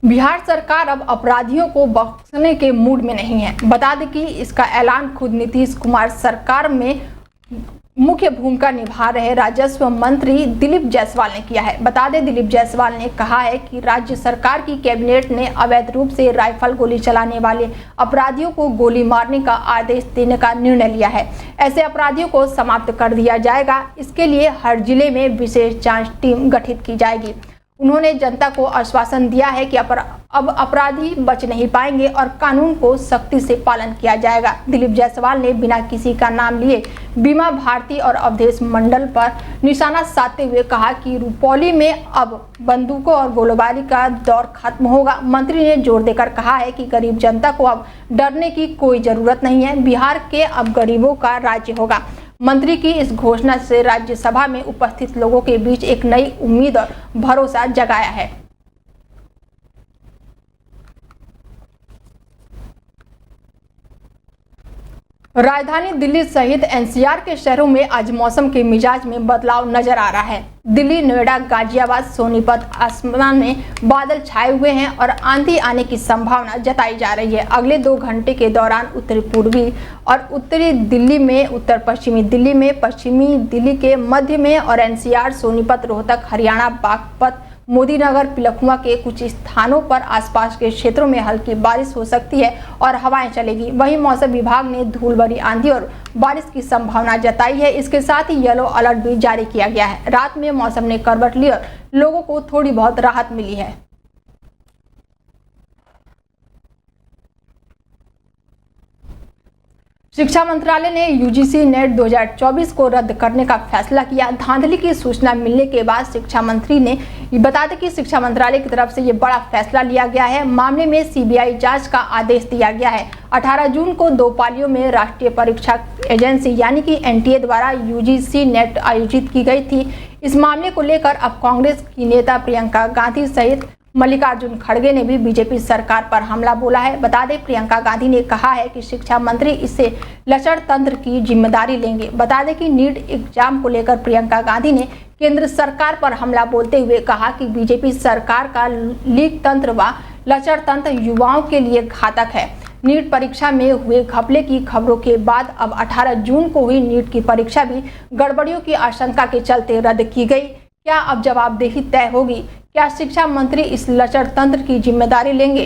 बिहार सरकार अब अपराधियों को बख्शने के मूड में नहीं है। बता दें कि इसका ऐलान खुद नीतीश कुमार सरकार में मुख्य भूमिका निभा रहे राजस्व मंत्री दिलीप जायसवाल ने किया है। बता दें, दिलीप जायसवाल ने कहा है कि राज्य सरकार की कैबिनेट ने अवैध रूप से राइफल गोली चलाने वाले अपराधियों को गोली मारने का आदेश देने का निर्णय लिया है। ऐसे अपराधियों को समाप्त कर दिया जाएगा। इसके लिए हर जिले में विशेष जांच टीम गठित की जाएगी। उन्होंने जनता को आश्वासन दिया है कि अब अपराधी बच नहीं पाएंगे और कानून को सख्ती से पालन किया जाएगा। दिलीप जायसवाल ने बिना किसी का नाम लिए बीमा भारती और अवधेश मंडल पर निशाना साधते हुए कहा कि रुपौली में अब बंदूकों और गोलीबारी का दौर खत्म होगा। मंत्री ने जोर देकर कहा है कि गरीब जनता को अब डरने की कोई जरूरत नहीं है। बिहार के अब गरीबों का राज्य होगा। मंत्री की इस घोषणा से राज्यसभा में उपस्थित लोगों के बीच एक नई उम्मीद और भरोसा जगाया है। राजधानी दिल्ली सहित एनसीआर के शहरों में आज मौसम के मिजाज में बदलाव नजर आ रहा है। दिल्ली, नोएडा, गाजियाबाद, सोनीपत आसमान में बादल छाए हुए हैं और आंधी आने की संभावना जताई जा रही है। अगले 2 घंटे के दौरान उत्तरी पूर्वी और उत्तरी दिल्ली में, उत्तर पश्चिमी दिल्ली में, पश्चिमी दिल्ली के मध्य में और एनसीआर, सोनीपत, रोहतक, हरियाणा, बागपत, मोदीनगर, पिलखुआ के कुछ स्थानों पर आसपास के क्षेत्रों में हल्की बारिश हो सकती है और हवाएं चलेगी। वहीं मौसम विभाग ने धूल भरी आंधी और बारिश की संभावना जताई है। इसके साथ ही येलो अलर्ट भी जारी किया गया है। रात में मौसम ने करवट ली और लोगों को थोड़ी बहुत राहत मिली है। शिक्षा मंत्रालय ने यूजीसी नेट 2024 को रद्द करने का फैसला किया। धांधली की सूचना मिलने के बाद शिक्षा मंत्री ने बता दें कि शिक्षा मंत्रालय की तरफ से ये बड़ा फैसला लिया गया है। मामले में सीबीआई जांच का आदेश दिया गया है। 18 जून को 2 पालियों में राष्ट्रीय परीक्षा एजेंसी यानी कि एनटीए द्वारा यूजीसी नेट आयोजित की गई थी। इस मामले को लेकर अब कांग्रेस की नेता प्रियंका गांधी सहित मल्लिकार्जुन खड़गे ने भी बीजेपी सरकार पर हमला बोला है। बता दें, प्रियंका गांधी ने कहा है कि शिक्षा मंत्री इससे लचर तंत्र की जिम्मेदारी लेंगे। बता दें कि नीट एग्जाम को लेकर प्रियंका गांधी ने केंद्र सरकार पर हमला बोलते हुए कहा कि बीजेपी सरकार का लीक तंत्र व लचर तंत्र युवाओं के लिए घातक है। नीट परीक्षा में हुए घपले की खबरों के बाद अब 18 जून को हुई नीट की परीक्षा भी गड़बड़ियों की आशंका के चलते रद्द की गई। क्या अब जवाबदेही तय होगी? क्या शिक्षा मंत्री इस लचर तंत्र की जिम्मेदारी लेंगे?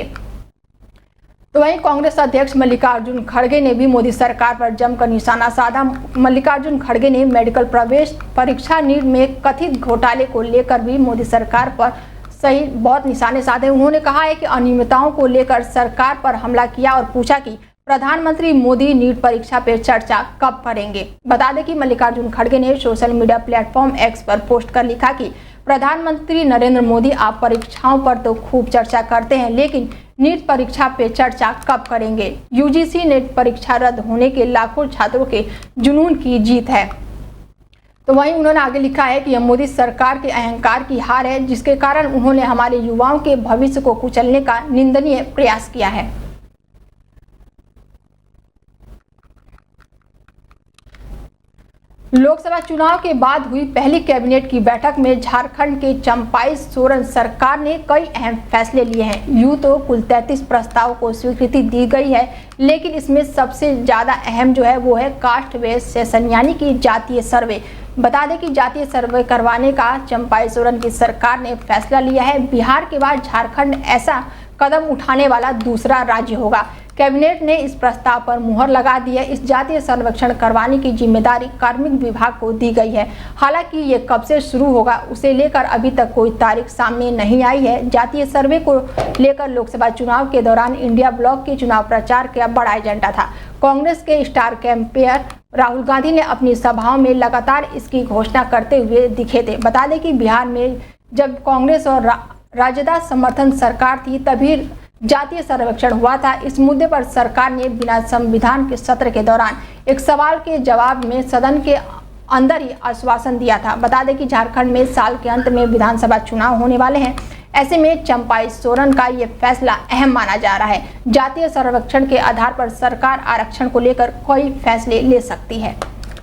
तो वहीं कांग्रेस अध्यक्ष मल्लिकार्जुन खड़गे ने भी मोदी सरकार पर जमकर निशाना साधा। मल्लिकार्जुन खड़गे ने मेडिकल प्रवेश परीक्षा नीट में कथित घोटाले को लेकर भी मोदी सरकार पर सही बहुत निशाने साधे। उन्होंने कहा है कि अनियमितताओं को लेकर सरकार पर हमला किया और पूछा कि प्रधानमंत्री मोदी नीट परीक्षा पर चर्चा कब करेंगे। बता दें कि मल्लिकार्जुन खड़गे ने सोशल मीडिया प्लेटफॉर्म एक्स पर पोस्ट कर लिखा कि प्रधानमंत्री नरेंद्र मोदी, आप परीक्षाओं पर तो खूब चर्चा करते हैं, लेकिन नीट परीक्षा पे चर्चा कब करेंगे? यूजीसी नेट परीक्षा रद्द होने के लाखों छात्रों के जुनून की जीत है। तो वहीं उन्होंने आगे लिखा है कि यह मोदी सरकार के अहंकार की हार है, जिसके कारण उन्होंने हमारे युवाओं के भविष्य को कुचलने का निंदनीय प्रयास किया है। लोकसभा चुनाव के बाद हुई पहली कैबिनेट की बैठक में झारखंड के चंपाई सोरेन सरकार ने कई अहम फैसले लिए हैं। यूं तो कुल 33 प्रस्तावों को स्वीकृति दी गई है, लेकिन इसमें सबसे ज्यादा अहम जो है वो है कास्ट बेस्ड सेशन यानी कि जातीय सर्वे। बता दें कि जातीय सर्वे करवाने का चंपाई सोरेन की सरकार ने फैसला लिया है। बिहार के बाद झारखंड ऐसा कदम उठाने वाला दूसरा राज्य होगा। कैबिनेट ने इस प्रस्ताव पर मुहर लगा दी है। इस जातीय सर्वेक्षण करवाने की जिम्मेदारी कार्मिक विभाग को दी गई है। हालांकि ये कब से शुरू होगा उसे लेकर अभी तक कोई तारीख सामने नहीं आई है। जातीय सर्वे को लेकर लोकसभा चुनाव के दौरान इंडिया ब्लॉक के चुनाव प्रचार का बड़ा एजेंडा था। कांग्रेस के स्टार कैंपेयर राहुल गांधी ने अपनी सभाओं में लगातार इसकी घोषणा करते हुए दिखे थे। बता दें कि बिहार में जब कांग्रेस और राजद समर्थन सरकार थी तभी जातीय सर्वेक्षण हुआ था। इस मुद्दे पर सरकार ने बिना संविधान के सत्र के दौरान एक सवाल के जवाब में सदन के अंदर ही आश्वासन दिया था। बता दें कि झारखंड में साल के अंत में विधानसभा चुनाव होने वाले हैं। ऐसे में चंपाई सोरेन का ये फैसला अहम माना जा रहा है। जातीय सर्वेक्षण के आधार पर सरकार आरक्षण को लेकर कई फैसले ले सकती है।